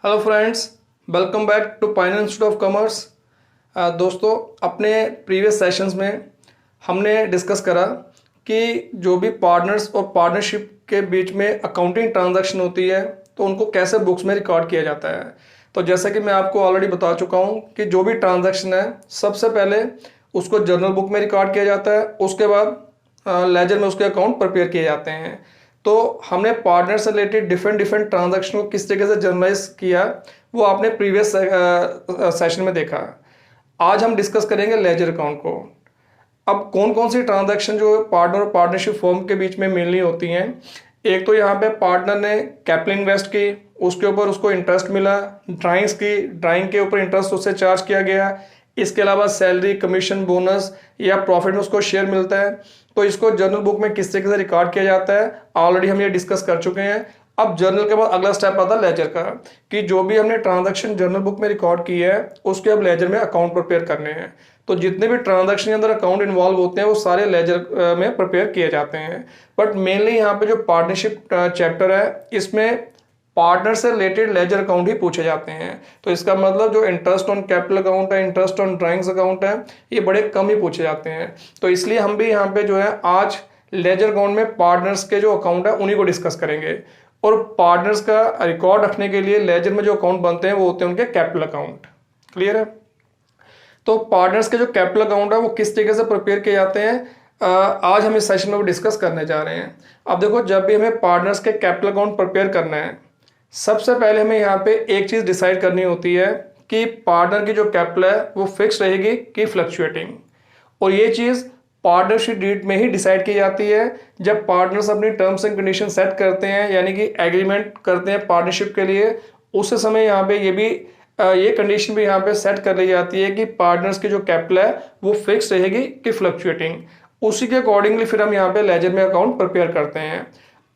Hello friends, welcome back to Piner institute of commerce. दोस्तों, अपने previous sessions में हमने डिस्कस करा कि जो भी पार्टनर्स और पार्टनरशिप के बीच में अकाउंटिंग ट्रांजैक्शन होती है तो उनको कैसे बुक्स में रिकॉर्ड किया जाता है। तो जैसा कि मैं आपको ऑलरेडी बता चुका हूँ कि जो भी ट्रांजैक्शन है सबसे पहले उसको जर्नल बुक में रिकॉर्ड किया जाता है, उसके बाद लेजर में उसके अकाउंट प्रिपेयर किए जाते हैं। तो हमने पार्टनर से रिलेटेड डिफरेंट डिफरेंट ट्रांजैक्शन को किस तरीके से जर्नलाइज किया वो आपने प्रीवियस सेशन में देखा। आज हम डिस्कस करेंगे लेजर अकाउंट को। अब कौन कौन सी ट्रांजैक्शन जो पार्टनर और पार्टनरशिप फर्म के बीच में मेनली होती हैं। एक तो यहाँ पे पार्टनर ने कैपिटल इन्वेस्ट की, उसके ऊपर उसको इंटरेस्ट मिला, ड्राइंग्स की, ड्राइंग के ऊपर इंटरेस्ट उससे चार्ज किया गया, इसके अलावा सैलरी, कमीशन, बोनस या प्रॉफिट में उसको शेयर मिलता है। तो इसको जर्नल बुक में किस तरीके से रिकॉर्ड किया जाता है ऑलरेडी हम ये डिस्कस कर चुके हैं। अब जर्नल के बाद अगला स्टेप आता है लेजर का, कि जो भी हमने ट्रांजैक्शन जर्नल बुक में रिकॉर्ड की है उसके अब लेजर में अकाउंट प्रिपेयर करने हैं। तो जितने भी ट्रांजैक्शन के अंदर अकाउंट इन्वॉल्व होते हैं वो सारे लेजर में प्रिपेयर किए जाते हैं। बट मेनली यहाँ पे जो पार्टनरशिप चैप्टर है इसमें पार्टनर से रिलेटेड लेजर अकाउंट ही पूछे जाते हैं। तो इसका मतलब जो इंटरेस्ट ऑन कैपिटल अकाउंट है, इंटरेस्ट ऑन ड्राइंग्स अकाउंट है, ये बड़े कम ही पूछे जाते हैं। तो इसलिए हम भी यहाँ पे जो है आज लेजर अकाउंट में पार्टनर्स के जो अकाउंट है उन्हीं को डिस्कस करेंगे। और पार्टनर्स का रिकॉर्ड रखने के लिए लेजर में जो अकाउंट बनते हैं वो होते हैं उनके कैपिटल अकाउंट। क्लियर है? तो पार्टनर्स के जो कैपिटल अकाउंट है वो किस तरीके से प्रिपेयर किए जाते हैं आज हम इस सेशन में डिस्कस करने जा रहे हैं। अब देखो, जब भी हमें पार्टनर्स के कैपिटल अकाउंट प्रिपेयर करना है सबसे पहले हमें यहाँ पे एक चीज डिसाइड करनी होती है कि पार्टनर की जो कैपिटल है वो फिक्स रहेगी कि फ्लक्चुएटिंग। और ये चीज पार्टनरशिप डीड में ही डिसाइड की जाती है जब पार्टनर्स अपनी टर्म्स एंड कंडीशन सेट करते हैं, यानी कि एग्रीमेंट करते हैं पार्टनरशिप के लिए। उस समय यहाँ पे ये कंडीशन भी यहाँ पे सेट कर ली जाती है कि पार्टनर्स की जो कैपिटल है वो फिक्स रहेगी कि फ्लक्चुएटिंग। उसी के अकॉर्डिंगली फिर हम यहाँ पे लेजर में अकाउंट प्रिपेयर करते हैं।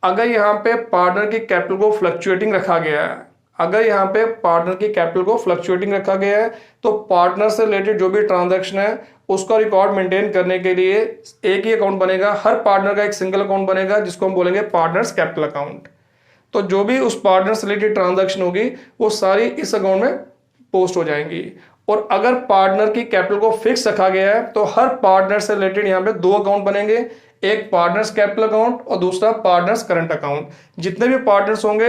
अगर यहाँ पे पार्टनर की कैपिटल को फ्लक्चुएटिंग रखा गया है, अगर यहाँ पे पार्टनर की कैपिटल को फ्लक्चुएटिंग रखा गया है तो पार्टनर से रिलेटेड जो भी ट्रांजैक्शन है उसका रिकॉर्ड मेंटेन करने के लिए एक ही अकाउंट बनेगा। हर पार्टनर का एक सिंगल अकाउंट बनेगा जिसको हम बोलेंगे पार्टनर्स कैपिटल अकाउंट। तो जो भी उस पार्टनर से रिलेटेड ट्रांजैक्शन होगी वो सारी इस अकाउंट में पोस्ट हो जाएंगी। और अगर पार्टनर की कैपिटल को फिक्स रखा गया है तो हर पार्टनर से रिलेटेड यहाँ पे दो अकाउंट बनेंगे, एक पार्टनर्स कैपिटल अकाउंट और दूसरा पार्टनर्स करंट अकाउंट। जितने भी पार्टनर्स होंगे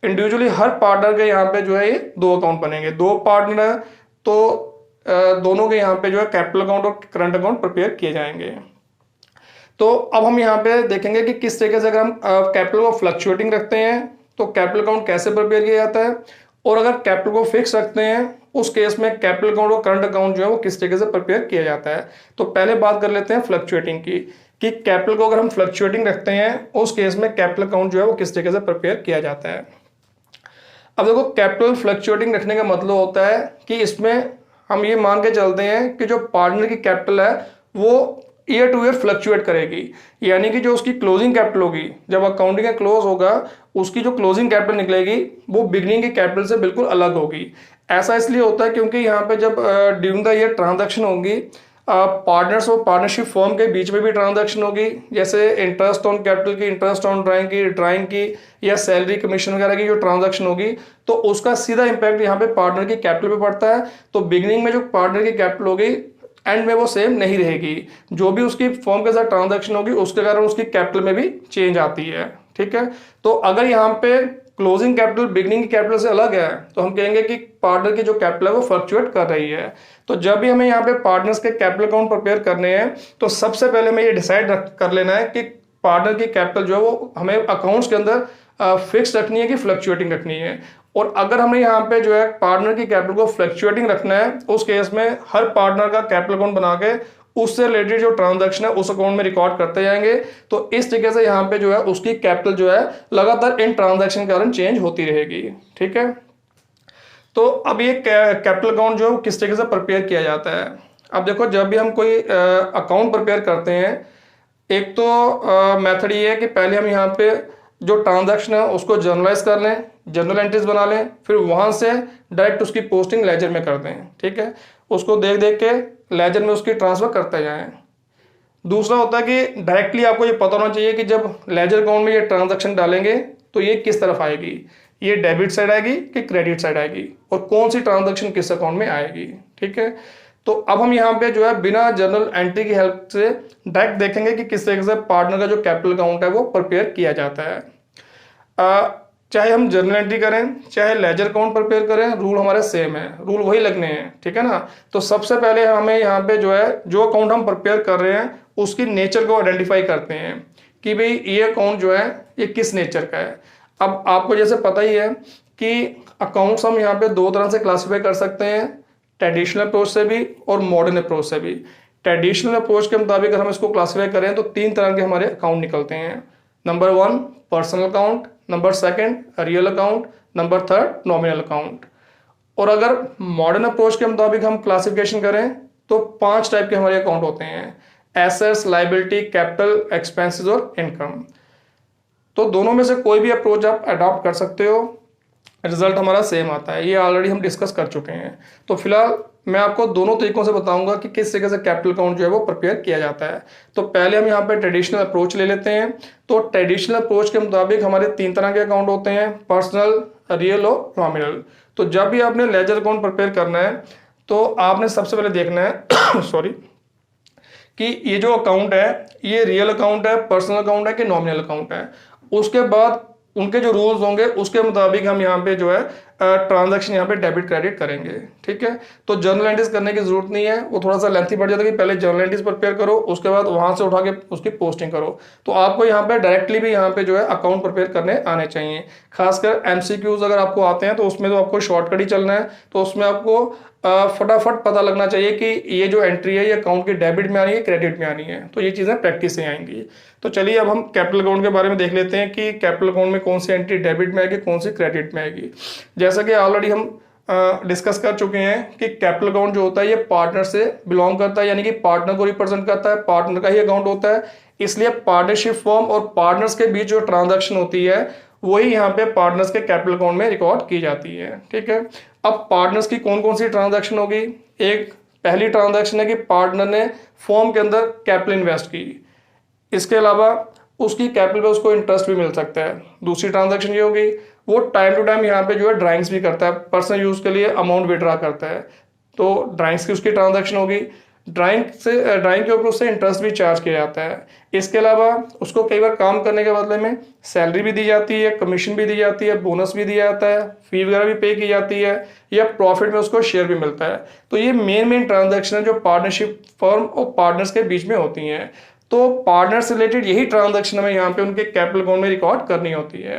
इंडिविजुअली हर पार्टनर के यहाँ पे जो है ये दो अकाउंट बनेंगे। दो पार्टनर है तो दोनों के यहाँ पे जो है कैपिटल अकाउंट और करंट अकाउंट प्रिपेयर किए जाएंगे। तो अब हम यहाँ पे देखेंगे कि किस तरीके से अगर हम कैपिटल को फ्लक्चुएटिंग रखते हैं तो कैपिटल अकाउंट कैसे प्रिपेयर किया जाता है, और अगर कैपिटल को फिक्स रखते हैं उस केस में कैपिटल अकाउंट और करंट अकाउंट जो है वो किस तरीके से प्रिपेयर किया जाता है। तो पहले बात कर लेते हैं फ्लक्चुएटिंग की, कि कैपिटल को अगर हम फ्लक्चुएटिंग रखते हैं उस केस में कैपिटल अकाउंट जो है वो किस तरीके से प्रिपेयर किया जाता है। अब देखो, कैपिटल फ्लक्चुएटिंग रखने का मतलब होता है कि इसमें हम ये मान के चलते हैं कि जो पार्टनर की कैपिटल है वो ईयर टू ईयर फ्लक्चुएट करेगी, यानी कि जो उसकी क्लोजिंग कैपिटल होगी जब अकाउंटिंग का क्लोज होगा उसकी जो क्लोजिंग कैपिटल निकलेगी वो बिगनिंग की कैपिटल से बिल्कुल अलग होगी। ऐसा इसलिए होता है क्योंकि यहाँ पे जब ड्यूरिंग द ईयर ट्रांजैक्शन होंगी पार्टनर्स और पार्टनरशिप फर्म के बीच में भी ट्रांजैक्शन होगी, जैसे इंटरेस्ट ऑन कैपिटल की, इंटरेस्ट ऑन ड्राइंग की या सैलरी कमीशन वगैरह की जो ट्रांजैक्शन होगी तो उसका सीधा इंपैक्ट यहाँ पे पार्टनर की कैपिटल पे पड़ता है। तो बिगिनिंग में जो पार्टनर की कैपिटल होगी एंड में वो सेम नहीं रहेगी, जो भी उसकी फर्म के साथ ट्रांजैक्शन होगी उसके कारण उसकी कैपिटल में भी चेंज आती है। ठीक है, तो अगर यहाँ पे क्लोजिंग कैपिटल बिगनिंग की कैपिटल से अलग है तो हम कहेंगे कि पार्टनर की जो कैपिटल है वो फ्लक्चुएट कर रही है। तो जब भी हमें यहाँ पे पार्टनर्स के कैपिटल अकाउंट प्रिपेयर करने हैं तो सबसे पहले हमें ये डिसाइड कर लेना है कि पार्टनर की कैपिटल जो है वो हमें अकाउंट्स के अंदर फिक्स रखनी है कि फ्लक्चुएटिंग रखनी है। और अगर हमें यहाँ पे जो है पार्टनर की कैपिटल को फ्लक्चुएटिंग रखना है उस केस में हर पार्टनर का कैपिटल अकाउंट बना के उससे रिलेटेड जो ट्रांजैक्शन है उस अकाउंट में रिकॉर्ड करते जाएंगे। तो इस तरीके से यहाँ पे जो है उसकी कैपिटल जो है लगातार इन ट्रांजैक्शन के कारण चेंज होती रहेगी। ठीक है, तो अब ये कैपिटल अकाउंट जो है किस तरीके से प्रिपेयर किया जाता है। अब देखो, जब भी हम कोई अकाउंट प्रिपेयर करते हैं एक तो मेथड ये है कि पहले हम यहाँ पे जो ट्रांजैक्शन है उसको जर्नलाइज कर लें, जर्नल एंट्रीज बना लें, फिर वहां से डायरेक्ट उसकी पोस्टिंग लेजर में कर दें। ठीक है, उसको देख देख के लेजर में उसकी ट्रांसफर करते जाएं। दूसरा होता है कि डायरेक्टली आपको ये पता होना चाहिए कि जब लेजर अकाउंट में ये ट्रांजैक्शन डालेंगे तो ये किस तरफ आएगी। ये डेबिट साइड आएगी कि क्रेडिट साइड आएगी और कौन सी ट्रांजैक्शन किस अकाउंट में आएगी। ठीक है, तो अब हम यहाँ पे जो है बिना जर्नल एंट्री की हेल्प से डायरेक्ट देखेंगे कि किस तरीके से पार्टनर का जो कैपिटल अकाउंट है वो प्रिपेयर किया जाता है। चाहे हम जर्नल एंट्री करें चाहे लेजर अकाउंट प्रिपेयर करें, रूल हमारे सेम है, रूल वही लगने हैं। ठीक है ना। तो सबसे पहले हमें यहाँ पे जो है जो अकाउंट हम प्रिपेयर कर रहे हैं उसकी नेचर को आइडेंटिफाई करते हैं कि भाई ये अकाउंट जो है ये किस नेचर का है। अब आपको जैसे पता ही है कि अकाउंट्स हम यहाँ पे दो तरह से क्लासीफाई कर सकते हैं, ट्रेडिशनल अप्रोच से भी और मॉडर्न अप्रोच से भी। ट्रेडिशनल अप्रोच के मुताबिक अगर हम इसको क्लासीफाई करें तो तीन तरह के हमारे अकाउंट निकलते हैं। Number 1 personal account, number 2 real account, number 3 nominal account. और अगर मॉडर्न अप्रोच के मुताबिक हम क्लासिफिकेशन करें तो 5 टाइप के हमारे अकाउंट होते हैं, एसेट्स, लायबिलिटी, कैपिटल, एक्सपेंसेस और इनकम। तो दोनों में से कोई भी अप्रोच आप अडॉप्ट कर सकते हो, रिजल्ट हमारा सेम आता है। ये ऑलरेडी हम डिस्कस कर चुके हैं। तो फिलहाल मैं आपको दोनों तरीकों से बताऊंगा कि किस तरीके से कैपिटल अकाउंट जो है वो प्रिपेयर किया जाता है। तो पहले हम यहाँ पे ट्रेडिशनल अप्रोच ले लेते हैं। तो ट्रेडिशनल अप्रोच के मुताबिक हमारे 3 तरह के अकाउंट होते हैं, पर्सनल, रियल और नॉमिनल। तो जब भी आपने लेजर अकाउंट प्रिपेयर करना है तो आपने सबसे पहले देखना है सॉरी कि ये जो अकाउंट है ये रियल अकाउंट है, पर्सनल अकाउंट है कि नॉमिनल अकाउंट है। उसके बाद उनके जो रूल्स होंगे उसके मुताबिक हम यहाँ पे जो है ट्रांजैक्शन यहाँ पे डेबिट क्रेडिट करेंगे। ठीक है, तो जर्नल एंट्रीज करने की जरूरत नहीं है, वो थोड़ा सा लेंथी पड़ जाता है कि पहले जर्नल एंट्रीज प्रिपेयर करो उसके बाद वहां से उठा के उसकी पोस्टिंग करो। तो आपको यहाँ पे डायरेक्टली भी यहाँ पे जो है अकाउंट प्रिपेयर करने आने चाहिए। खासकर एमसीक्यूज अगर आपको आते हैं तो उसमें तो आपको शॉर्टकट ही चलना है, तो उसमें आपको फटाफट पता लगना चाहिए कि ये जो एंट्री है ये अकाउंट की डेबिट में आनी है क्रेडिट में आनी है। तो ये चीज़ें प्रैक्टिस से आएंगी। तो चलिए अब हम कैपिटल अकाउंट के बारे में देख लेते हैं कि कैपिटल अकाउंट में कौन सी एंट्री डेबिट में आएगी, कौन सी क्रेडिट में आएगी। जैसा कि ऑलरेडी हम डिस्कस कर चुके हैं कि कैपिटल अकाउंट जो होता है ये पार्टनर से बिलोंग करता है, यानी कि पार्टनर को रिप्रेजेंट करता है, पार्टनर का ही अकाउंट होता है। इसलिए पार्टनरशिप फॉर्म और पार्टनर्स के बीच जो ट्रांजैक्शन होती है वही यहाँ पे पार्टनर्स के कैपिटल अकाउंट में रिकॉर्ड की जाती है। ठीक है, अब पार्टनर्स की कौन कौन सी ट्रांजैक्शन होगी। एक पहली ट्रांजैक्शन है कि पार्टनर ने फॉर्म के अंदर कैपिटल इन्वेस्ट की, इसके अलावा उसकी कैपिटल पे उसको इंटरेस्ट भी मिल सकता है। दूसरी ट्रांजैक्शन ये होगी वो टाइम टू टाइम यहाँ पे जो है ड्राइंग्स भी करता है, पर्सनल यूज के लिए अमाउंट विड्रा करता है, तो ड्राइंग्स की उसकी ट्रांजैक्शन होगी। ड्राइंग के ऊपर उससे इंटरेस्ट भी चार्ज किया जाता है। इसके अलावा उसको कई बार काम करने के बदले में सैलरी भी दी जाती है, कमीशन भी दी जाती है, बोनस भी दिया जाता है, फी वगैरह भी पे की जाती है, या प्रॉफिट में उसको शेयर भी मिलता है। तो ये मेन ट्रांजैक्शन है जो पार्टनरशिप फर्म और पार्टनर्स के बीच में होती हैं। तो पार्टनर से रिलेटेड यही ट्रांजैक्शन हमें यहाँ पे उनके कैपिटल अकाउंट में रिकॉर्ड करनी होती है।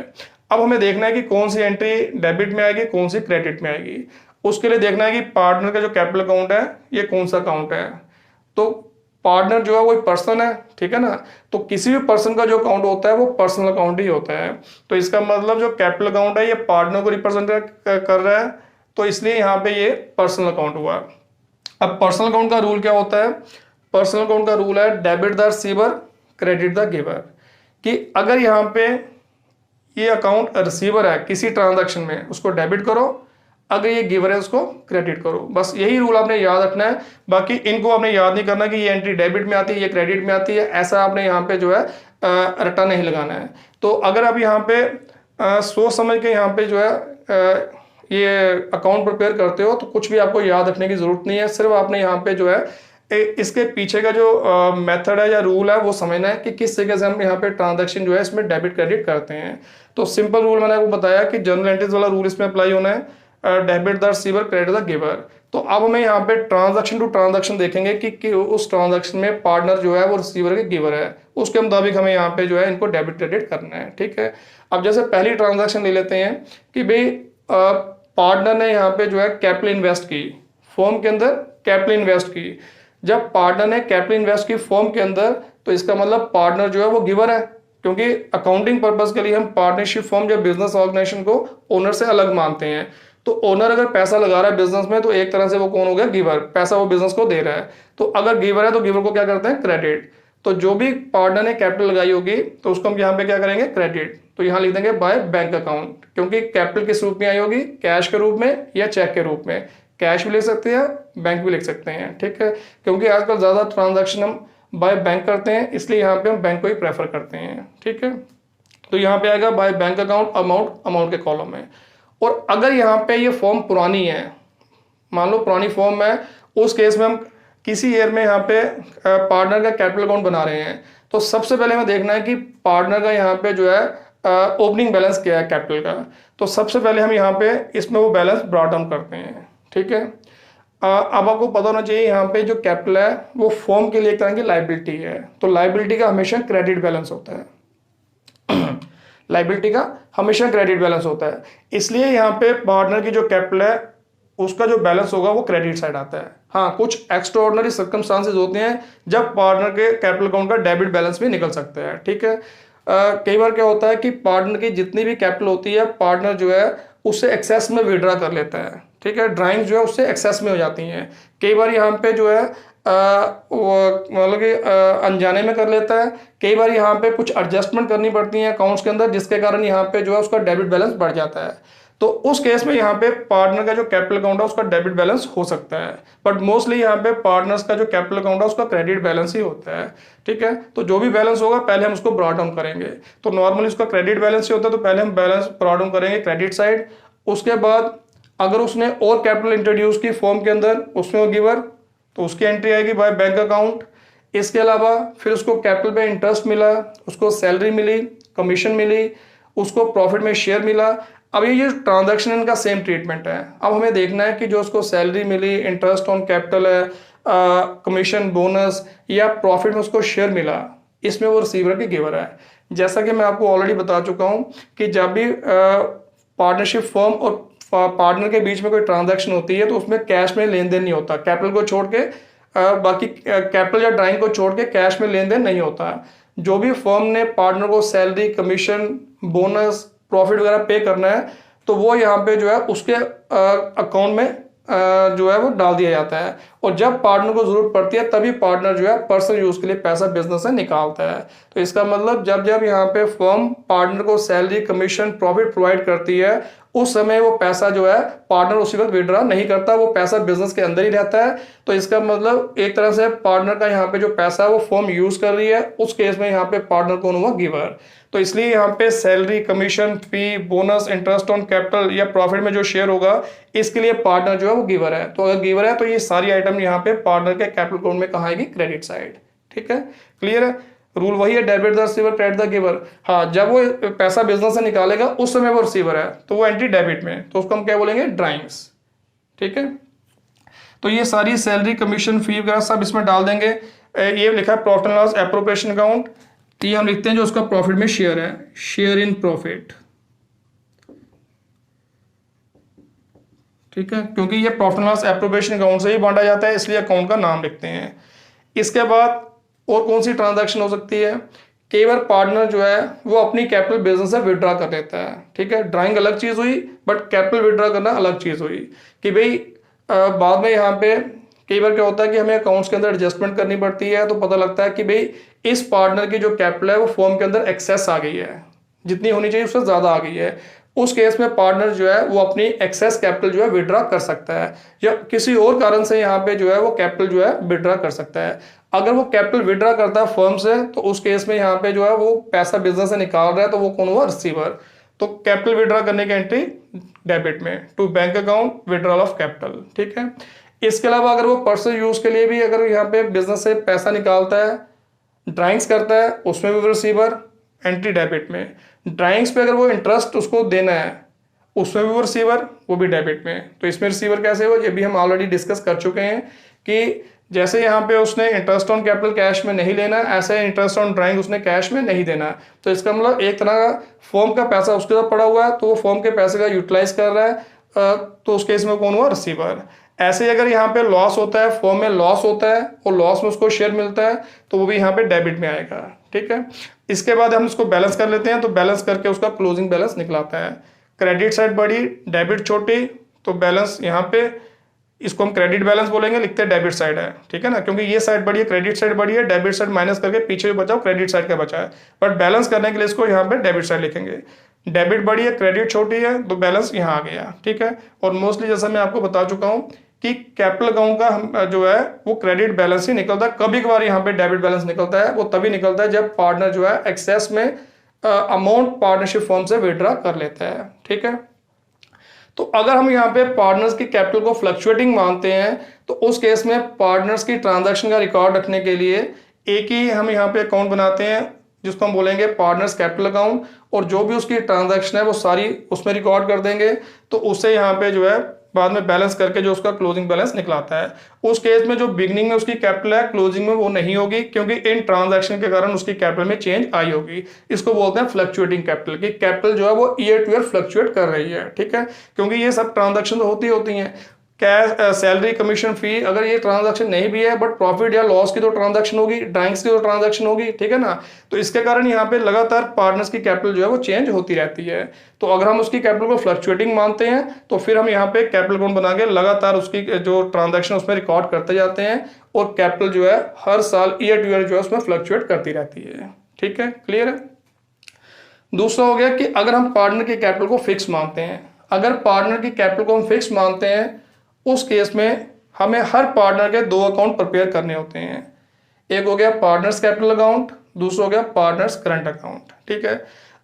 अब हमें देखना है कि कौन सी एंट्री डेबिट में आएगी, कौन सी क्रेडिट में आएगी। उसके लिए देखना है कि पार्टनर का जो कैपिटल अकाउंट है ये कौन सा अकाउंट है। तो पार्टनर जो है वो पर्सन है, ठीक है ना। तो किसी भी पर्सन का जो अकाउंट होता है वो पर्सनल अकाउंट ही होता है। तो इसका मतलब जो कैपिटल अकाउंट है ये पार्टनर को रिप्रेजेंट कर रहा है, तो इसलिए यहाँ पे ये पर्सनल अकाउंट हुआ। अब पर्सनल अकाउंट का रूल क्या होता है। पर्सनल अकाउंट का रूल है debit the receiver credit the giver, कि अगर यहाँ पे ये अकाउंट रिसीवर है किसी ट्रांजैक्शन में उसको डेबिट करो, अगर ये गिवर है उसको क्रेडिट करो। बस यही रूल आपने याद रखना है। बाकी इनको आपने याद नहीं करना कि ये एंट्री डेबिट में आती है ये क्रेडिट में आती है, ऐसा आपने यहाँ पे जो है रट्टा नहीं लगाना है। तो अगर आप यहाँ पे सोच समझ के यहाँ पे जो है ये अकाउंट प्रिपेयर करते हो तो कुछ भी आपको याद रखने की जरूरत नहीं है। सिर्फ आपने यहाँ पे जो है इसके पीछे का जो मेथड है या रूल है वो समझना है कि किस तरीके से हम यहाँ पे ट्रांजैक्शन जो है इसमें डेबिट क्रेडिट करते हैं। तो सिंपल रूल मैंने आपको बताया कि जनरल एंट्रीज वाला रूल इसमें अप्लाई होना है, debit the receiver credit the giver. तो अब हमें यहाँ पे ट्रांजैक्शन टू ट्रांजैक्शन देखेंगे कि उस ट्रांजैक्शन में पार्टनर जो है वो रिसीवर के गिवर है, उसके मुताबिक हमें यहाँ पे जो है इनको डेबिट क्रेडिट करना है। ठीक है, अब जैसे पहली ट्रांजैक्शन ले लेते हैं कि भाई पार्टनर ने यहाँ पे जो है कैपिटल इन्वेस्ट की, फॉर्म के अंदर कैपिटल इन्वेस्ट की। जब पार्टनर ने कैपिटल इन्वेस्ट की फॉर्म के अंदर तो इसका मतलब पार्टनर जो है वो गिवर है, क्योंकि अकाउंटिंग पर्पस के लिए हम पार्टनरशिप फॉर्म या बिजनेस ऑर्गेनाइजेशन को ओनर से अलग मानते हैं। तो ओनर अगर पैसा लगा रहा है बिजनेस में तो एक तरह से वो कौन हो गया, गिवर, पैसा वो बिजनेस को दे रहा है। तो अगर गिवर है तो गिवर को क्या करते हैं, क्रेडिट। तो जो भी पार्टनर ने कैपिटल लगाई होगी तो उसको हम यहाँ पे क्या करेंगे, क्रेडिट। तो यहाँ लिख देंगे बाय बैंक अकाउंट, क्योंकि कैपिटल किस रूप में आई होगी, कैश के रूप में या चेक के रूप में। कैश भी लिख सकते हैं, बैंक भी लिख सकते हैं। ठीक है, क्योंकि आजकल ज्यादा ट्रांजैक्शन हम बाय बैंक करते हैं, इसलिए यहाँ पे हम बैंक को ही प्रेफर करते हैं। ठीक है, तो यहाँ पे आएगा बाय बैंक अकाउंट अमाउंट के कॉलम में। और अगर यहाँ पे ये फॉर्म पुरानी है, मान लो पुरानी फॉर्म है, उस केस में हम किसी ईयर में यहाँ पे पार्टनर का कैपिटल अकाउंट बना रहे हैं, तो सबसे पहले हमें देखना है कि पार्टनर का यहाँ पे जो है ओपनिंग बैलेंस क्या है कैपिटल का। तो सबसे पहले हम यहाँ पे इसमें वो बैलेंस ब्रॉट डाउन करते हैं, ठीक है। अब आपको पता होना चाहिए यहाँ पे जो कैपिटल है वो फॉर्म के लिए एक तरह की लाइबिलिटी है, तो लाइबिलिटी का हमेशा क्रेडिट बैलेंस होता है लाइबिलिटी का हमेशा क्रेडिट बैलेंस होता है, इसलिए यहाँ पे पार्टनर की जो कैपिटल है उसका जो बैलेंस होगा वो क्रेडिट साइड आता है। हाँ, कुछ एक्स्ट्राऑर्डिनरी सर्कमस्टांसेस होते हैं जब पार्टनर के कैपिटल अकाउंट का डेबिट बैलेंस भी निकल सकता है, ठीक है। कई बार क्या होता है कि पार्टनर की जितनी भी कैपिटल होती है पार्टनर जो है उससे एक्सेस में विड्रा कर लेता है, ठीक है। ड्राइंग जो है उससे एक्सेस में हो जाती हैं। कई बार यहाँ पे जो है मतलब कि अनजाने में कर लेता है, कई बार यहाँ पे कुछ एडजस्टमेंट करनी पड़ती है अकाउंट्स के अंदर जिसके कारण यहाँ पे जो है उसका डेबिट बैलेंस बढ़ जाता है। तो उस केस में यहाँ पे पार्टनर का जो कैपिटल अकाउंट है उसका डेबिट बैलेंस हो सकता है, बट मोस्टली यहाँ पे पार्टनर्स का जो कैपिटल अकाउंट है उसका क्रेडिट बैलेंस ही होता है, ठीक है। तो जो भी बैलेंस होगा पहले हम उसको ब्रॉट डाउन करेंगे। तो नॉर्मली उसका क्रेडिट बैलेंस ही होता है, तो पहले हम बैलेंस ब्रॉट डाउन करेंगे क्रेडिट साइड। उसके बाद अगर उसने और कैपिटल इंट्रोड्यूस की फॉर्म के अंदर उसमें वो गिवर, तो उसकी एंट्री आएगी बाय बैंक अकाउंट। इसके अलावा फिर उसको कैपिटल पे इंटरेस्ट मिला, उसको सैलरी मिली, कमीशन मिली, उसको प्रॉफिट में शेयर मिला। अब ये ट्रांजैक्शन इनका सेम ट्रीटमेंट है। अब हमें देखना है कि जो उसको सैलरी मिली, इंटरेस्ट ऑन कैपिटल है, कमीशन, बोनस या प्रॉफिट में उसको शेयर मिला, इसमें वो रिसीवर की गिवर है। जैसा कि मैं आपको ऑलरेडी बता चुका हूं कि जब भी पार्टनरशिप फर्म और पार्टनर के बीच में कोई ट्रांजैक्शन होती है तो उसमें कैश में लेन देन नहीं होता, कैपिटल को छोड़ के बाकी कैपिटल या ड्राइंग को छोड़ के कैश में लेन देन नहीं होता। जो भी फर्म ने पार्टनर को सैलरी, कमीशन, बोनस, प्रॉफिट वगैरह पे करना है तो वो यहाँ पे जो है उसके अकाउंट में जो है वो डाल दिया जाता है, और जब पार्टनर को जरूरत पड़ती है तभी पार्टनर जो है पर्सनल यूज के लिए पैसा बिजनेस से निकालता है। तो इसका मतलब जब जब यहाँ पे फर्म पार्टनर को सैलरी, कमीशन, प्रॉफिट प्रोवाइड करती है उस समय वो पैसा जो है पार्टनर उसी वक्त विड्रॉ नहीं करता, वो पैसा बिजनेस के अंदर ही रहता है। तो इसका मतलब एक तरह से पार्टनर का यहाँ पे जो पैसा है वो फर्म यूज कर रही है, उस केस में यहाँ पे पार्टनर कौन हुआ? गिवर। तो इसलिए यहाँ पे salary, commission, fee, bonus, interest on capital या प्रॉफिट में जो शेयर होगा इसके लिए पार्टनर जो है वो गिवर है। तो अगर गिवर है तो ये सारी आइटम यहाँ पे पार्टनर के कैपिटल अकाउंट में कहाँ आएगी? क्रेडिट साइड, ठीक है। क्लियर है? रूल वही है, debit the receiver, credit the giver. हाँ, जब वो पैसा बिजनेस से निकालेगा उस समय वो रिसीवर है तो वो एंट्री डेबिट में, तो उसको हम क्या बोलेंगे? ड्राइंग्स, ठीक है। तो ये सारी सैलरी, कमीशन, फी वगैरह सब इसमें डाल देंगे। ये लिखा है profit and loss appropriation account, तो ये हम लिखते हैं जो उसका प्रॉफिट में शेयर है, शेयर इन प्रॉफिट, ठीक है। क्योंकि ये profit and loss appropriation account से ही बांटा जाता है इसलिए अकाउंट का नाम लिखते हैं। इसके बाद और कौन सी ट्रांजैक्शन हो सकती है? कई बार पार्टनर जो है वो अपनी कैपिटल बिजनेस से विड्रॉ कर लेता है, ठीक है। ड्राइंग अलग चीज हुई बट कैपिटल विड्रॉ करना अलग चीज हुई कि भाई बाद में यहाँ पे कई बार क्या होता है कि हमें अकाउंट्स के अंदर एडजस्टमेंट करनी पड़ती है, तो पता लगता है कि भाई इस पार्टनर की जो कैपिटल है वो फर्म के अंदर एक्सेस आ गई है, जितनी होनी चाहिए उससे ज्यादा आ गई है। उस केस में पार्टनर जो है वो अपनी एक्सेस कैपिटल जो है विड्रॉ कर सकता है, या किसी और कारण से यहाँ पे जो है वो कैपिटल जो है विड्रॉ कर सकता है। अगर वो कैपिटल विड्रॉ करता है फर्म से तो उस केस में यहाँ पे जो है वो पैसा बिजनेस से निकाल रहा है तो वो कौन हुआ? रिसीवर। तो कैपिटल विड्रॉ करने की एंट्री डेबिट में, to bank account withdrawal of capital, ठीक है। इसके अलावा अगर वो पर्सनल यूज के लिए भी अगर यहाँ पे बिजनेस से पैसा निकालता है, ड्राइंग्स करता है, उसमें भी रिसीवर, एंट्री डेबिट में। ड्राइंग्स पे अगर वो इंटरेस्ट उसको देना है उसमें भी वो रिसीवर, वो भी डेबिट में। तो इसमें रिसीवर कैसे हो? ये भी हम ऑलरेडी डिस्कस कर चुके हैं कि जैसे यहाँ पे उसने इंटरेस्ट ऑन कैपिटल कैश में नहीं लेना, ऐसे इंटरेस्ट ऑन ड्राइंग उसने कैश में नहीं देना। तो इसका मतलब एक तरह का फॉर्म का पैसा उसके साथ पड़ा हुआ है तो वो फॉर्म के पैसे का यूटिलाइज कर रहा है, तो उस केस में कौन हुआ? रिसीवर। ऐसे ही अगर यहाँ पे लॉस होता है, फॉर्म में लॉस होता है और लॉस में उसको शेयर मिलता है तो वो भी यहाँ पे डेबिट में आएगा, ठीक है। इसके बाद हम इसको बैलेंस कर लेते हैं, तो बैलेंस करके उसका क्लोजिंग बैलेंस निकलाता है। क्रेडिट साइड बड़ी, डेबिट छोटी, तो बैलेंस यहाँ पे इसको हम क्रेडिट बैलेंस बोलेंगे, लिखते हैं डेबिट साइड है, ठीक है ना। क्योंकि ये साइड बड़ी है, क्रेडिट साइड बड़ी है, डेबिट साइड माइनस करके पीछे जो बचा क्रेडिट साइड का बचा है, बट बैलेंस करने के लिए इसको यहाँ पे डेबिट साइड लिखेंगे। डेबिट बड़ी है, क्रेडिट छोटी है, तो बैलेंस यहाँ आ गया, ठीक है। और मोस्टली जैसा मैं आपको बता चुका हूँ कि कैपिटल अकाउंट का जो है वो क्रेडिट बैलेंस ही निकलता है। कभी कभार यहाँ पे डेबिट बैलेंस निकलता है, वो तभी निकलता है जब पार्टनर जो है एक्सेस में अमाउंट पार्टनरशिप फॉर्म से विड्रॉ कर लेता है। ठीक है, तो अगर हम यहाँ पे पार्टनर्स की कैपिटल को फ्लक्चुएटिंग मानते हैं तो उस केस में पार्टनर्स की ट्रांजैक्शन का रिकॉर्ड रखने के लिए एक ही हम यहाँ पे अकाउंट बनाते हैं जिसको हम बोलेंगे पार्टनर्स कैपिटल अकाउंट, और जो भी उसकी ट्रांजैक्शन है वो सारी उसमें रिकॉर्ड कर देंगे। तो उससे यहाँ पे जो है बाद में बैलेंस करके जो उसका क्लोजिंग बैलेंस निकलाता है, उस केस में जो बिगनिंग में उसकी कैपिटल है क्लोजिंग में वो नहीं होगी, क्योंकि इन ट्रांजैक्शन के कारण उसकी कैपिटल में चेंज आई होगी। इसको बोलते हैं फ्लक्चुएटिंग कैपिटल, की कैपिटल जो है वो ईयर टू ईयर फ्लक्चुएट कर रही है। ठीक है, क्योंकि ये सब ट्रांजैक्शन तो होती हैं, कैश, सैलरी, कमीशन, फी, अगर ये ट्रांजैक्शन नहीं भी है बट प्रॉफिट या लॉस की तो ट्रांजैक्शन होगी, ड्राइंग्स की तो ट्रांजैक्शन होगी। ठीक है ना, तो इसके कारण यहाँ पे लगातार पार्टनर्स की कैपिटल जो है वो चेंज होती रहती है। तो अगर हम उसकी कैपिटल को फ्लक्चुएटिंग मानते हैं तो फिर हम यहाँ पे कैपिटल अकाउंट बना के लगातार उसकी जो ट्रांजैक्शन उसमें रिकॉर्ड करते जाते हैं, और कैपिटल जो है हर साल ईयर टू ईयर जो है उसमें फ्लक्चुएट करती रहती है। ठीक है, क्लियर है। दूसरा हो गया कि अगर हम पार्टनर की कैपिटल को फिक्स मानते हैं, अगर पार्टनर की कैपिटल को हम फिक्स मानते हैं उस केस में हमें हर पार्टनर के दो अकाउंट प्रिपेयर करने होते हैं। एक हो गया पार्टनर्स कैपिटल अकाउंट, दूसरा हो गया पार्टनर्स करंट अकाउंट। ठीक है,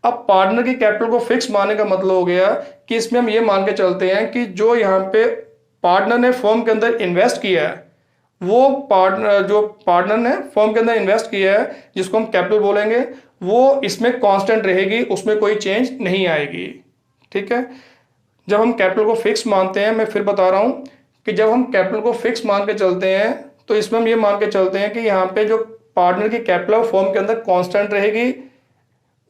अब पार्टनर की कैपिटल को फिक्स मानने का मतलब हो गया कि इसमें हम ये मान के चलते हैं कि जो यहाँ पे पार्टनर ने फर्म के अंदर इन्वेस्ट किया है, वो पार्टनर ने फर्म के अंदर इन्वेस्ट किया है जिसको हम कैपिटल बोलेंगे, वो इसमें कांस्टेंट रहेगी, उसमें कोई चेंज नहीं आएगी। ठीक है, जब हम कैपिटल को फिक्स मानते हैं, मैं फिर बता रहा हूं कि जब हम कैपिटल को फिक्स मान के चलते हैं तो इसमें हम ये मान के चलते हैं कि यहाँ पे जो पार्टनर की कैपिटल फर्म के अंदर कांस्टेंट रहेगी,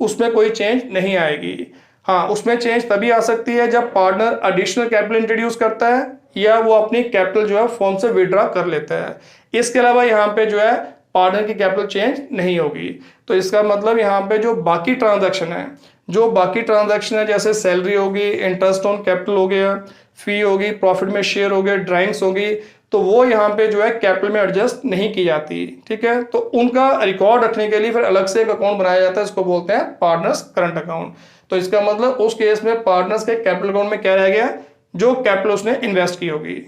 उसमें कोई चेंज नहीं आएगी। हाँ, उसमें चेंज तभी आ सकती है जब पार्टनर एडिशनल कैपिटल इंट्रोड्यूस करता है या वो अपनी कैपिटल जो है फर्म से विड्रॉ कर लेता है। इसके अलावा यहाँ पे जो है पार्टनर की कैपिटल चेंज नहीं होगी। तो इसका मतलब यहाँ पे जो बाकी ट्रांजैक्शन है, जैसे सैलरी होगी, इंटरेस्ट ऑन कैपिटल हो गया, फी होगी, प्रॉफिट में शेयर हो गया, ड्राइंग्स होगी, तो वो यहाँ पे जो है कैपिटल में एडजस्ट नहीं की जाती। ठीक है, तो उनका रिकॉर्ड रखने के लिए फिर अलग से एक अकाउंट बनाया जाता है, इसको बोलते हैं पार्टनर्स करंट अकाउंट। तो इसका मतलब उस केस में पार्टनर्स के कैपिटल अकाउंट में क्या रह गया, जो कैपिटल उसने इन्वेस्ट की होगी।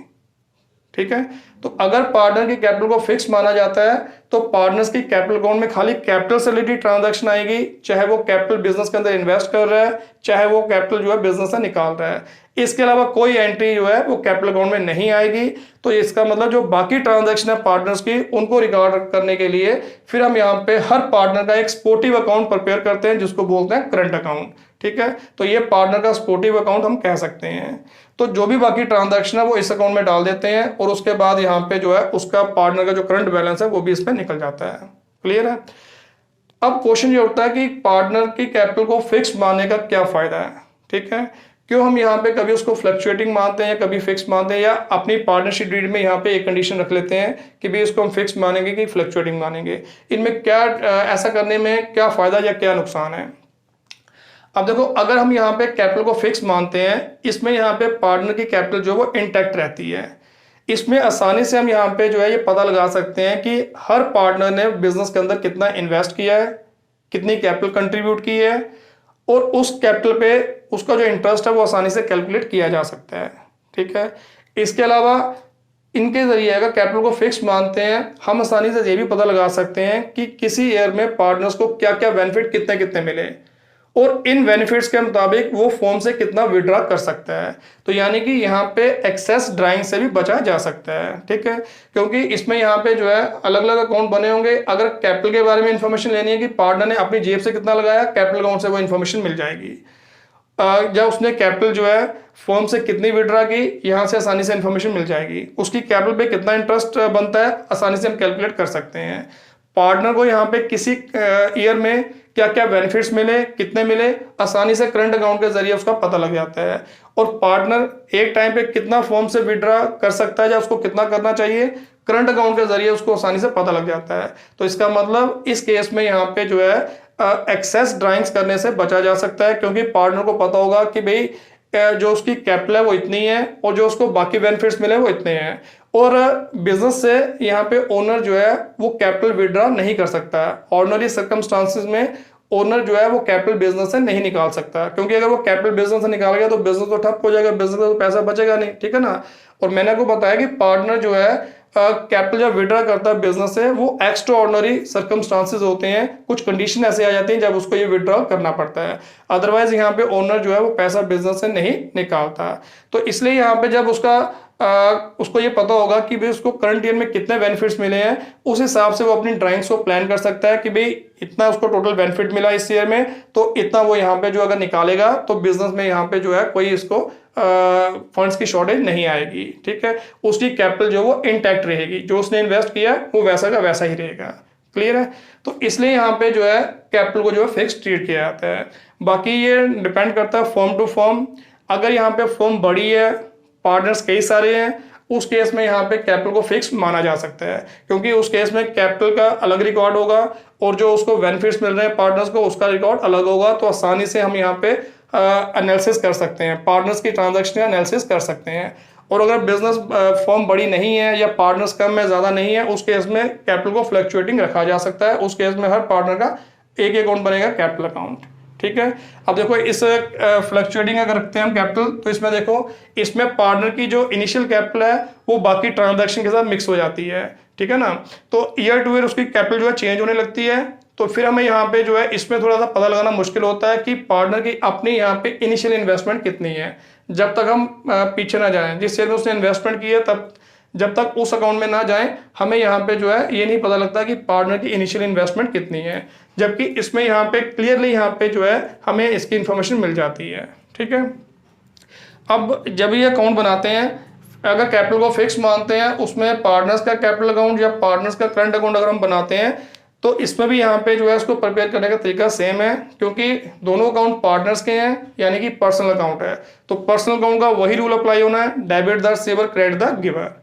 ठीक है, तो अगर पार्टनर की कैपिटल को फिक्स माना जाता है तो पार्टनर्स की कैपिटल अकाउंट में खाली कैपिटल से रिलेटेड ट्रांजैक्शन आएगी, चाहे वो कैपिटल बिजनेस के अंदर इन्वेस्ट कर रहा है, चाहे वो कैपिटल जो है बिजनेस से निकाल रहा है। इसके अलावा कोई एंट्री जो है वो कैपिटल अकाउंट में नहीं आएगी। तो इसका मतलब जो बाकी ट्रांजैक्शन है पार्टनर्स की, उनको रिकॉर्ड करने के लिए फिर हम यहाँ पे हर पार्टनर का एक स्पोर्टिव अकाउंट प्रिपेयर करते हैं जिसको बोलते हैं करंट अकाउंट। ठीक है, तो ये पार्टनर का स्पोर्टिव अकाउंट हम कह सकते हैं। तो जो भी बाकी ट्रांजैक्शन है वो इस अकाउंट में डाल देते हैं, और उसके बाद यहाँ पे जो है उसका पार्टनर का जो करंट बैलेंस है वो भी इसमें निकल जाता है। क्लियर है। अब क्वेश्चन ये उठता है कि पार्टनर की कैपिटल को फिक्स मानने का क्या फायदा है। ठीक है, क्यों हम यहाँ पे कभी उसको फ्लक्चुएटिंग मानते हैं या कभी फिक्स मानते हैं, या अपनी पार्टनरशिप डीड में यहाँ पे एक कंडीशन रख लेते हैं कि भाई इसको हम फिक्स मानेंगे कि फ्लक्चुएटिंग मानेंगे। इनमें क्या ऐसा करने में क्या फायदा या क्या नुकसान है। अब देखो, अगर हम यहाँ पे कैपिटल को फिक्स मानते हैं, इसमें यहाँ पे पार्टनर की कैपिटल जो है वो इंटैक्ट रहती है। इसमें आसानी से हम यहाँ पे जो है ये पता लगा सकते हैं कि हर पार्टनर ने बिजनेस के अंदर कितना इन्वेस्ट किया है, कितनी कैपिटल कंट्रीब्यूट की है, और उस कैपिटल पे उसका जो इंटरेस्ट है वो आसानी से कैलकुलेट किया जा सकता है। ठीक है, इसके अलावा इनके जरिए अगर कैपिटल को फिक्स मानते हैं, हम आसानी से ये भी पता लगा सकते हैं कि किसी ईयर में पार्टनर्स को क्या क्या बेनिफिट कितने कितने मिले, और इन बेनिफिट्स के मुताबिक वो फॉर्म से कितना विड्रॉ कर सकता है। तो यानी कि यहाँ पे एक्सेस ड्राइंग से भी बचा जा सकता है। ठीक है, क्योंकि इसमें यहाँ पे जो है अलग अलग अकाउंट बने होंगे। अगर कैपिटल के बारे में इंफॉर्मेशन लेनी है कि पार्टनर ने अपनी जेब से कितना लगाया, कैपिटल अकाउंट से वो इन्फॉर्मेशन मिल जाएगी। जब उसने कैपिटल जो है फर्म से कितनी विड्रॉ की, यहाँ से आसानी से इन्फॉर्मेशन मिल जाएगी। उसकी कैपिटल पे कितना इंटरेस्ट बनता है, आसानी से हम कैलकुलेट कर सकते हैं। पार्टनर को यहाँ पे किसी ईयर में क्या क्या बेनिफिट्स मिले, कितने मिले, आसानी से करंट अकाउंट के जरिए उसका पता लग जाता है। और पार्टनर एक टाइम पे कितना फॉर्म से विड्रॉ कर सकता है या उसको कितना करना चाहिए, करंट अकाउंट के जरिए उसको आसानी से पता लग जाता है। तो इसका मतलब इस केस में यहाँ पे जो है एक्सेस ड्राइंग्स करने से बचा जा सकता है, क्योंकि पार्टनर को पता होगा कि भाई जो उसकी कैपिटल है वो इतनी है और जो उसको बाकी बेनिफिट्स मिले वो इतने हैं। और बिजनेस से यहाँ पे ओनर जो है वो कैपिटल विड्रॉ नहीं कर सकता है। ऑर्डिनरी सर्कमस्टांसिस में ओनर जो है वो कैपिटल बिजनेस से नहीं निकाल सकता, क्योंकि अगर वो कैपिटल बिजनेस से निकाल गया तो बिजनेस तो ठप हो जाएगा, बिजनेस का तो पैसा बचेगा नहीं। ठीक है ना। और मैंने आपको बताया कि पार्टनर जो है कैपिटल जब विड्रॉ करता है बिजनेस से, वो एक्स्ट्रा ऑर्डिनरी सर्कमस्टांसेस होते हैं, कुछ कंडीशन ऐसे आ जाती हैं जब उसको ये विड्रॉ करना पड़ता है। अदरवाइज यहाँ पे ओनर जो है वो पैसा बिजनेस से नहीं निकालता। तो इसलिए यहाँ पे जब उसको ये पता होगा कि भाई उसको करंट ईयर में कितने बेनिफिट्स मिले हैं, उस हिसाब से वो अपनी ड्राइंग्स को प्लान कर सकता है कि भाई इतना उसको टोटल बेनिफिट मिला इस ईयर में, तो इतना वो यहाँ पे जो अगर निकालेगा तो बिजनेस में यहाँ पे जो है कोई इसको फंड्स की शॉर्टेज नहीं आएगी। ठीक है, उसकी कैपिटल जो वो इंटैक्ट रहेगी, जो उसने इन्वेस्ट किया वो वैसा का वैसा ही रहेगा। क्लियर है? तो इसलिए यहाँ पे जो है कैपिटल को जो है फिक्स ट्रीट किया जाता है। बाकी ये डिपेंड करता है फॉर्म टू फॉर्म। अगर यहाँ पे फॉर्म बड़ी है, पार्टनर्स कई सारे हैं, उस केस में यहाँ पे कैपिटल को फिक्स माना जा सकता है, क्योंकि उस केस में कैपिटल का अलग रिकॉर्ड होगा और जो उसको बेनिफिट्स मिल रहे हैं पार्टनर्स को उसका रिकॉर्ड अलग होगा। तो आसानी से हम यहाँ पे एनालिसिस कर सकते हैं, पार्टनर्स की ट्रांजैक्शन एनालिसिस कर सकते हैं। और अगर बिजनेस फॉर्म बड़ी नहीं है या पार्टनर्स कम है, ज़्यादा नहीं है, उस केस में कैपिटल को फ्लक्चुएटिंग रखा जा सकता है। उस केस में हर पार्टनर का एक अकाउंट बनेगा, कैपिटल अकाउंट। ठीक है, अब देखो इस फ्लक्चुएटिंग अगर रखते हैं हम कैपिटल, तो इसमें देखो इसमें पार्टनर की जो इनिशियल कैपिटल है वो बाकी ट्रांजैक्शन के साथ मिक्स हो जाती है। ठीक है ना, तो ईयर टू ईयर उसकी कैपिटल जो है चेंज होने लगती है। तो फिर हमें यहाँ पे जो है इसमें थोड़ा सा पता लगाना मुश्किल होता है कि पार्टनर की अपनी यहाँ पे इनिशियल इन्वेस्टमेंट कितनी है। जब तक हम पीछे ना जाएं, जिस शेयर में उसने इन्वेस्टमेंट की है, तब जब तक उस अकाउंट में ना जाएं, हमें यहाँ पे जो है ये नहीं पता लगता कि पार्टनर की इनिशियल इन्वेस्टमेंट कितनी है। जबकि इसमें यहाँ पे क्लियरली यहाँ पे जो है हमें इसकी इंफॉर्मेशन मिल जाती है। ठीक है, अब जब ये अकाउंट बनाते हैं, अगर कैपिटल को फिक्स मानते हैं, उसमें पार्टनर्स का कैपिटल अकाउंट या पार्टनर्स का करंट अकाउंट अगर हम बनाते हैं, तो इसमें भी यहाँ पे जो है उसको प्रिपेयर करने का तरीका सेम है, क्योंकि दोनों अकाउंट पार्टनर्स के हैं, यानी कि पर्सनल अकाउंट है। तो पर्सनल अकाउंट का वही रूल अप्लाई होना है, debit the receiver credit the giver.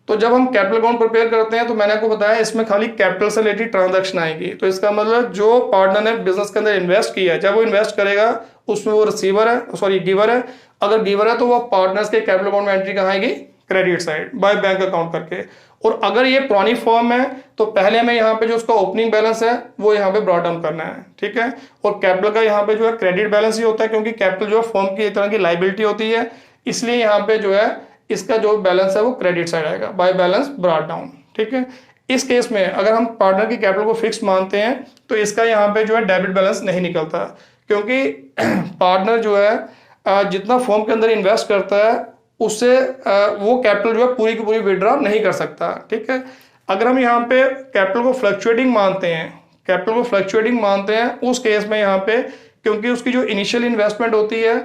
तो जब हम कैपिटल अकाउंट प्रिपेयर करते हैं, तो मैंने आपको बताया इसमें खाली कैपिटल से रिलेटेड ट्रांजैक्शन आएगी। तो इसका मतलब जो पार्टनर ने बिजनेस के अंदर इन्वेस्ट किया है, जब वो इन्वेस्ट करेगा उसमें वो रिसीवर है, सॉरी गिवर है। अगर गिवर है तो वो पार्टनर्स के कैपिटल अकाउंट में एंट्री कहाँ आएगी? Credit side, by bank account करके। और अगर ये पुरानी फॉर्म है तो पहले हमें यहाँ पे जो उसका ओपनिंग बैलेंस है वो यहाँ पे ब्रॉट डाउन करना है। ठीक है, और कैपिटल का यहाँ पे जो है क्रेडिट बैलेंस ही होता है, क्योंकि कैपिटल जो है फॉर्म की एक तरह की लाइबिलिटी होती है, इसलिए यहाँ पे जो है इसका जो बैलेंस है वो क्रेडिट साइड आएगा, बाय बैलेंस ब्रॉट डाउन। ठीक है, इस केस में अगर हम पार्टनर की कैपिटल को फिक्स मानते हैं तो इसका यहाँ पे जो है डेबिट बैलेंस नहीं निकलता, क्योंकि पार्टनर जो है जितना फॉर्म के अंदर इन्वेस्ट करता है उससे वो कैपिटल जो है पूरी की पूरी विड्रॉ नहीं कर सकता। ठीक है, अगर हम यहाँ पे कैपिटल को फ्लक्चुएटिंग मानते हैं, कैपिटल को फ्लक्चुएटिंग मानते हैं, उस केस में यहाँ पे क्योंकि उसकी जो इनिशियल इन्वेस्टमेंट होती है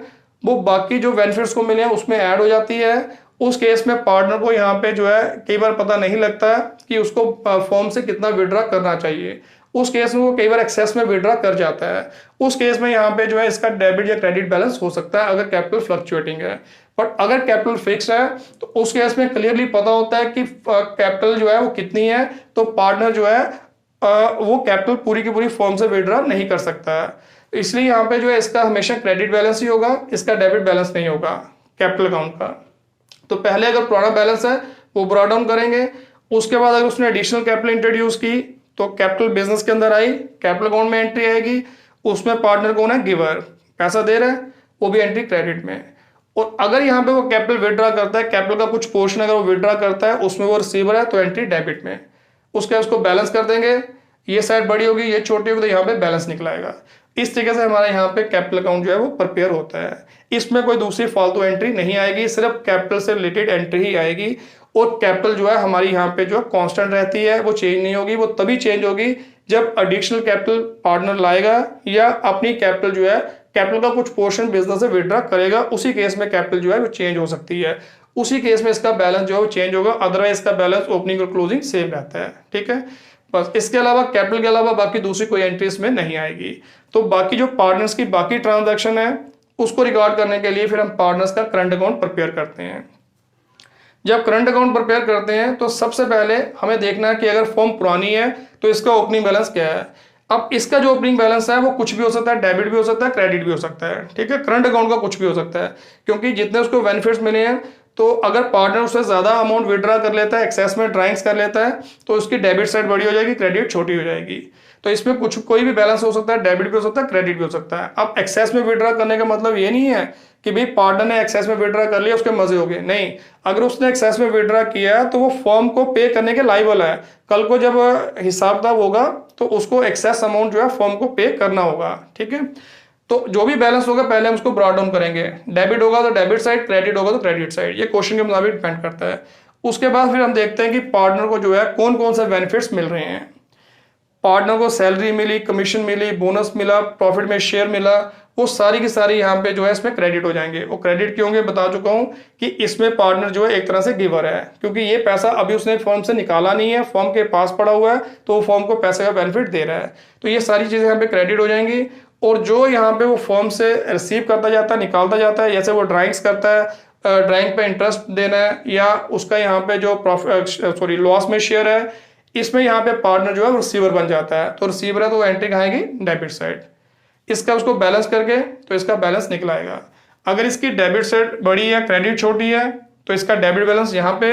वो बाकी जो बेनिफिट्स को मिले हैं उसमें ऐड हो जाती है। उस केस में पार्टनर को यहाँ पे जो है कई बार पता नहीं लगता कि उसको फॉर्म से कितना विड्रॉ करना चाहिए। उस केस में वो कई बार एक्सेस में विड्रॉ कर जाता है। उस केस में यहाँ पे जो है इसका डेबिट या क्रेडिट बैलेंस हो सकता है अगर कैपिटल फ्लक्चुएटिंग है। बट अगर कैपिटल फिक्स है तो उस केस में क्लियरली पता होता है कि कैपिटल जो है वो कितनी है, तो पार्टनर जो है वो कैपिटल पूरी की पूरी फॉर्म से विड्रॉ नहीं कर सकता है। इसलिए यहाँ पे जो है इसका हमेशा क्रेडिट बैलेंस ही होगा, इसका डेबिट बैलेंस नहीं होगा कैपिटल अकाउंट का। तो पहले अगर पुराना बैलेंस है वो ब्रॉट डाउन करेंगे, उसके बाद अगर उसने एडिशनल कैपिटल इंट्रोड्यूस की तो कैपिटल बिजनेस के अंदर आई, कैपिटल अकाउंट में एंट्री आएगी, उसमें पार्टनर कौन है? गिवर, पैसा दे रहा है, वो भी एंट्री क्रेडिट में। और अगर यहाँ पे वो कैपिटल विड्रॉ करता है, कैपिटल का कुछ पोर्शन अगर वो विड्रॉ करता है उसमें वो रिसीवर है तो एंट्री डेबिट में। उसके उसको बैलेंस कर देंगे, ये साइड बड़ी होगी ये छोटी होगी तो यहाँ पे बैलेंस निकलाएगा। इस तरीके से हमारे यहाँ पे कैपिटल अकाउंट जो है वो प्रिपेयर होता है। इसमें कोई दूसरी फालतू एंट्री नहीं आएगी, सिर्फ कैपिटल से रिलेटेड एंट्री ही आएगी। और कैपिटल जो है हमारी यहाँ पे जो है कांस्टेंट रहती है, वो चेंज नहीं होगी। वो तभी चेंज होगी जब एडिशनल कैपिटल पार्टनर लाएगा या अपनी कैपिटल जो है कैपिटल का कुछ पोर्शन बिजनेस से विड्रॉ करेगा, उसी केस में कैपिटल जो है वो चेंज हो सकती है। उसी केस में इसका बैलेंस जो है वो चेंज होगा, अदरवाइज इसका बैलेंस ओपनिंग और क्लोजिंग सेम रहता है। ठीक है, बस इसके अलावा कैपिटल के अलावा बाकी दूसरी कोई एंट्री इसमें नहीं आएगी। तो बाकी जो पार्टनर्स की बाकी ट्रांजैक्शन है उसको रिकॉर्ड करने के लिए फिर हम पार्टनर्स का करंट अकाउंट प्रिपेयर करते हैं। जब करंट अकाउंट प्रिपेयर करते हैं तो सबसे पहले हमें देखना है कि अगर फॉर्म पुरानी है तो इसका ओपनिंग बैलेंस क्या है। अब इसका जो ओपनिंग बैलेंस है वो कुछ भी हो सकता है, डेबिट भी हो सकता है, क्रेडिट भी हो सकता है। ठीक है, करंट अकाउंट का कुछ भी हो सकता है, क्योंकि जितने उसको बेनिफिट्स मिले हैं तो अगर पार्टनर उससे ज्यादा अमाउंट विड्रॉ कर लेता है, एक्सेस में ड्राइंग्स कर लेता है, तो उसकी डेबिट साइड बड़ी हो जाएगी, क्रेडिट छोटी हो जाएगी। तो इसमें कुछ कोई भी बैलेंस हो सकता है, डेबिट भी हो सकता है, क्रेडिट भी हो सकता है। अब एक्सेस में विड्रॉ करने का मतलब ये नहीं है कि भाई पार्टनर ने एक्सेस में विड्रॉ कर लिया उसके मजे हो गए, नहीं। अगर उसने एक्सेस में विड्रॉ किया तो वो फर्म को पे करने के लायबल है। कल को जब हिसाब किताब होगा तो उसको एक्सेस अमाउंट जो है फर्म को पे करना होगा, ठीक है। तो जो भी बैलेंस होगा पहले हम उसको ब्रॉट डाउन करेंगे, डेबिट होगा तो डेबिट साइड, क्रेडिट होगा तो क्रेडिट साइड, ये क्वेश्चन के मुताबिक डिपेंड करता है। उसके बाद फिर हम देखते हैं कि पार्टनर को जो है कौन कौन से बेनिफिट्स मिल रहे हैं। पार्टनर को सैलरी मिली, कमीशन मिली, बोनस मिला, प्रॉफिट में शेयर मिला, वो सारी की सारी यहाँ पे जो है इसमें क्रेडिट हो जाएंगे। वो क्रेडिट क्यों होंगे बता चुका हूँ कि इसमें पार्टनर जो है एक तरह से गिवर है, क्योंकि ये पैसा अभी उसने फर्म से निकाला नहीं है, फर्म के पास पड़ा हुआ है, तो वो फर्म को पैसे का बेनिफिट दे रहा है। तो ये सारी चीजें यहाँ पे क्रेडिट हो जाएंगी। और जो यहाँ पे वो फर्म से रिसीव करता जाता है, निकालता जाता है, जैसे वो ड्राइंग्स करता है, ड्राइंग पे इंटरेस्ट देना है, या उसका यहाँ पे जो प्रॉफिट लॉस में शेयर है, इसमें यहाँ पे पार्टनर जो है रिसीवर बन जाता है। तो रिसीवर है तो एंट्री कहाँ आएगी, डेबिट साइड। इसका उसको बैलेंस करके तो इसका बैलेंस निकल आएगा। अगर इसकी डेबिट साइड बड़ी है, क्रेडिट छोटी है, तो इसका डेबिट बैलेंस यहाँ पे।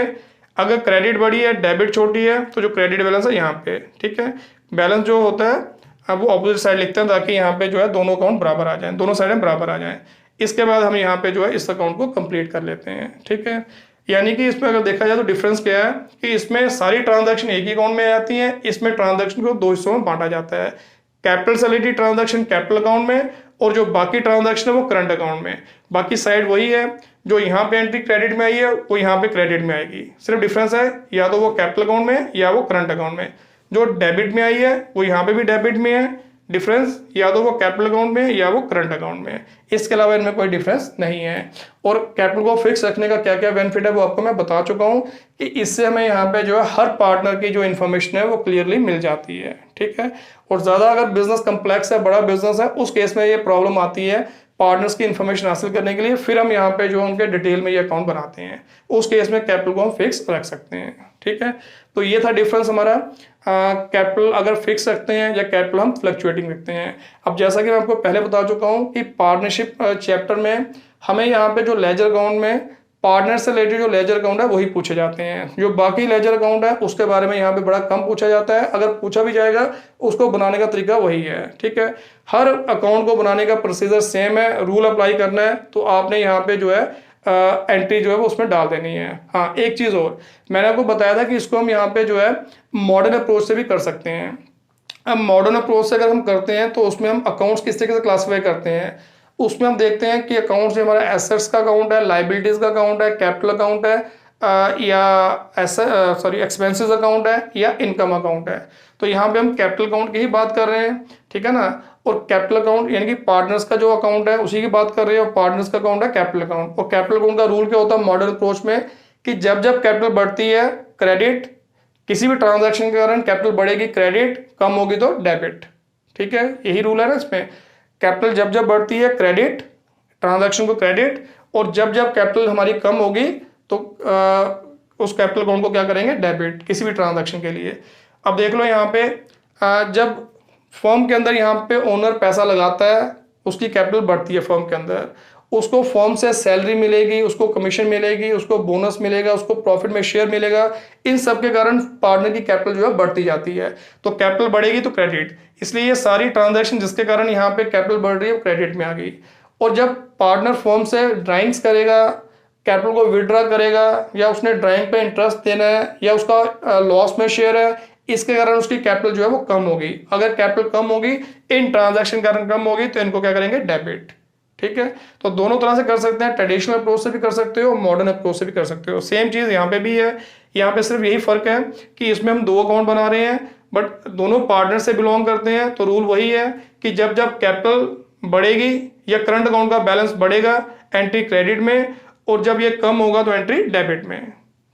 अगर क्रेडिट बड़ी है, डेबिट छोटी है, तो जो क्रेडिट बैलेंस है यहाँ पे, ठीक है। बैलेंस जो होता है अब वो ऑपोजिट साइड लिखते हैं ताकि यहाँ पे जो है दोनों अकाउंट बराबर आ जाए, दोनों साइडें बराबर आ जाए। इसके बाद हम यहाँ पे जो है इस अकाउंट को कंप्लीट कर लेते हैं, ठीक है। यानी कि इसमें अगर देखा जाए तो डिफरेंस क्या है कि इसमें सारी ट्रांजैक्शन एक ही अकाउंट में आती हैं, इसमें ट्रांजैक्शन को दो हिस्सों में बांटा जाता है। कैपिटल से रिलेटेड ट्रांजैक्शन कैपिटल अकाउंट में, और जो बाकी ट्रांजैक्शन है वो करंट अकाउंट में। बाकी साइड वही है, जो यहाँ पे एंट्री क्रेडिट में आई है वो यहाँ पे क्रेडिट में आएगी। सिर्फ डिफरेंस है या तो वो कैपिटल अकाउंट में या वो करंट अकाउंट में। जो डेबिट में आई है वो यहाँ पे भी डेबिट में है। डिफरेंस या तो वो कैपिटल अकाउंट में या वो करंट अकाउंट में, इसके अलावा इनमें कोई डिफरेंस नहीं है। और कैपिटल को फिक्स रखने का क्या क्या बेनिफिट है वो आपको मैं बता चुका हूँ कि इससे हमें यहाँ पे जो है हर पार्टनर की जो इन्फॉर्मेशन है वो क्लियरली मिल जाती है, ठीक है। और ज़्यादा अगर बिजनेस कम्प्लेक्स है, बड़ा बिजनेस है, उस केस में ये प्रॉब्लम आती है पार्टनर्स की इन्फॉर्मेशन हासिल करने के लिए। फिर हम यहाँ पे जो उनके डिटेल में ये अकाउंट बनाते हैं, उस केस में कैपिटल को हम फिक्स रख सकते हैं, ठीक है। तो ये था डिफरेंस हमारा, कैपिटल अगर फिक्स रखते हैं या कैपिटल हम फ्लक्चुएटिंग रखते हैं। अब जैसा कि मैं आपको पहले बता चुका हूँ कि पार्टनरशिप चैप्टर में हमें यहाँ पे जो लेजर अकाउंट में पार्टनर से रिलेटेड जो लेजर अकाउंट है वही पूछे जाते हैं। जो बाकी लेजर अकाउंट है उसके बारे में यहाँ पे बड़ा कम पूछा जाता है, अगर पूछा भी जाएगा उसको बनाने का तरीका वही है, ठीक है। हर अकाउंट को बनाने का प्रोसीजर सेम है, रूल अप्लाई करना है, तो आपने यहाँ पे जो है एंट्री जो है वो उसमें डाल देनी है। हाँ, एक चीज़ और मैंने आपको बताया था कि इसको हम यहाँ पे जो है मॉडर्न अप्रोच से भी कर सकते हैं। अब मॉडर्न अप्रोच से अगर हम करते हैं तो उसमें हम अकाउंट्स किस तरीके से क्लासीफाई करते हैं। उसमें हम देखते हैं कि अकाउंट से हमारा एसेट्स का अकाउंट है, लाइबिलिटीज का अकाउंट है, कैपिटल अकाउंट है, या एक्सपेंसेस अकाउंट है, या इनकम अकाउंट है। तो यहाँ पे हम कैपिटल अकाउंट की ही बात कर रहे हैं, ठीक है ना। और कैपिटल अकाउंट यानी कि पार्टनर्स का जो अकाउंट है उसी की बात कर रहे हैं, और पार्टनर्स का अकाउंट है कैपिटल अकाउंट। और कैपिटल अकाउंट का रूल क्या होता है मॉडर्न अप्रोच में कि जब जब कैपिटल बढ़ती है क्रेडिट, किसी भी ट्रांजैक्शन के कारण कैपिटल बढ़ेगी क्रेडिट, कम होगी तो डेबिट, ठीक है। यही रूल है ना इसमें। कैपिटल जब जब बढ़ती है क्रेडिट, ट्रांजैक्शन को क्रेडिट, और जब जब कैपिटल हमारी कम होगी तो उस कैपिटल अकाउंट को क्या करेंगे, डेबिट, किसी भी ट्रांजैक्शन के लिए। अब देख लो यहाँ पे जब फर्म के अंदर यहाँ पे ओनर पैसा लगाता है, उसकी कैपिटल बढ़ती है फर्म के अंदर, उसको फर्म से सैलरी मिलेगी, उसको कमीशन मिलेगी, उसको बोनस मिलेगा, उसको प्रॉफिट में शेयर मिलेगा। इन सब के कारण पार्टनर की कैपिटल जो है बढ़ती जाती है। तो कैपिटल बढ़ेगी तो क्रेडिट, इसलिए ये सारी ट्रांजैक्शन जिसके कारण यहाँ पे कैपिटल बढ़ रही है वो क्रेडिट में आ गई। और जब पार्टनर फर्म से ड्राइंग्स करेगा, कैपिटल को विड्रॉ करेगा, या उसने ड्राइंग पे इंटरेस्ट देना है, या उसका लॉस में शेयर है, इसके कारण उसकी कैपिटल जो है वो कम होगी। अगर कैपिटल कम होगी, इन ट्रांजैक्शन कारण कम होगी, तो इनको क्या करेंगे, डेबिट, ठीक है। तो दोनों तरह से कर सकते हैं, ट्रेडिशनल अप्रोच से भी कर सकते हो, मॉडर्न अप्रोच से भी कर सकते हो। सेम चीज़ यहाँ पे भी है। यहाँ पे सिर्फ यही फर्क है कि इसमें हम दो अकाउंट बना रहे हैं, बट दोनों पार्टनर से बिलोंग करते हैं। तो रूल वही है कि जब जब कैपिटल बढ़ेगी या करंट अकाउंट का बैलेंस बढ़ेगा, एंट्री क्रेडिट में, और जब ये कम होगा तो एंट्री डेबिट में,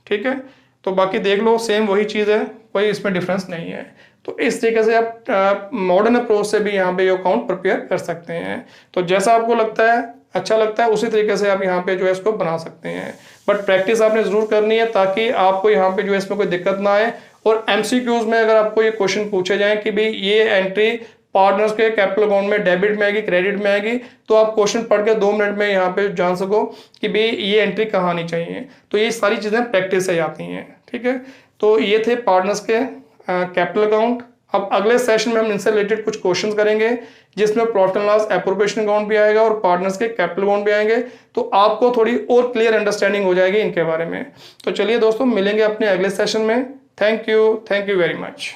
ठीक है। तो बाकी देख लो सेम वही चीज़ है, कोई इसमें डिफरेंस नहीं है। तो इस तरीके से आप मॉडर्न अप्रोच से भी यहाँ पे ये अकाउंट प्रिपेयर कर सकते हैं। तो जैसा आपको लगता है, अच्छा लगता है, उसी तरीके से आप यहाँ पे जो है इसको बना सकते हैं। बट प्रैक्टिस आपने जरूर करनी है ताकि आपको यहाँ पे जो है इसमें कोई दिक्कत ना आए। और MCQs में अगर आपको ये क्वेश्चन पूछे जाए कि भाई ये एंट्री पार्टनर्स के कैपिटल अकाउंट में डेबिट में आएगी, क्रेडिट में आएगी, तो आप क्वेश्चन पढ़ के 2 मिनट में यहाँ पे जान सको कि भाई ये एंट्री कहाँ आनी चाहिए। तो ये सारी चीज़ें प्रैक्टिस से आती हैं, ठीक है। तो ये थे पार्टनर्स के कैपिटल अकाउंट। अब अगले सेशन में हम इनसे रिलेटेड कुछ क्वेश्चंस करेंगे, जिसमें profit and loss appropriation account भी आएगा और पार्टनर्स के कैपिटल अकाउंट भी आएंगे, तो आपको थोड़ी और क्लियर अंडरस्टैंडिंग हो जाएगी इनके बारे में। तो चलिए दोस्तों, मिलेंगे अपने अगले सेशन में। Thank you very much.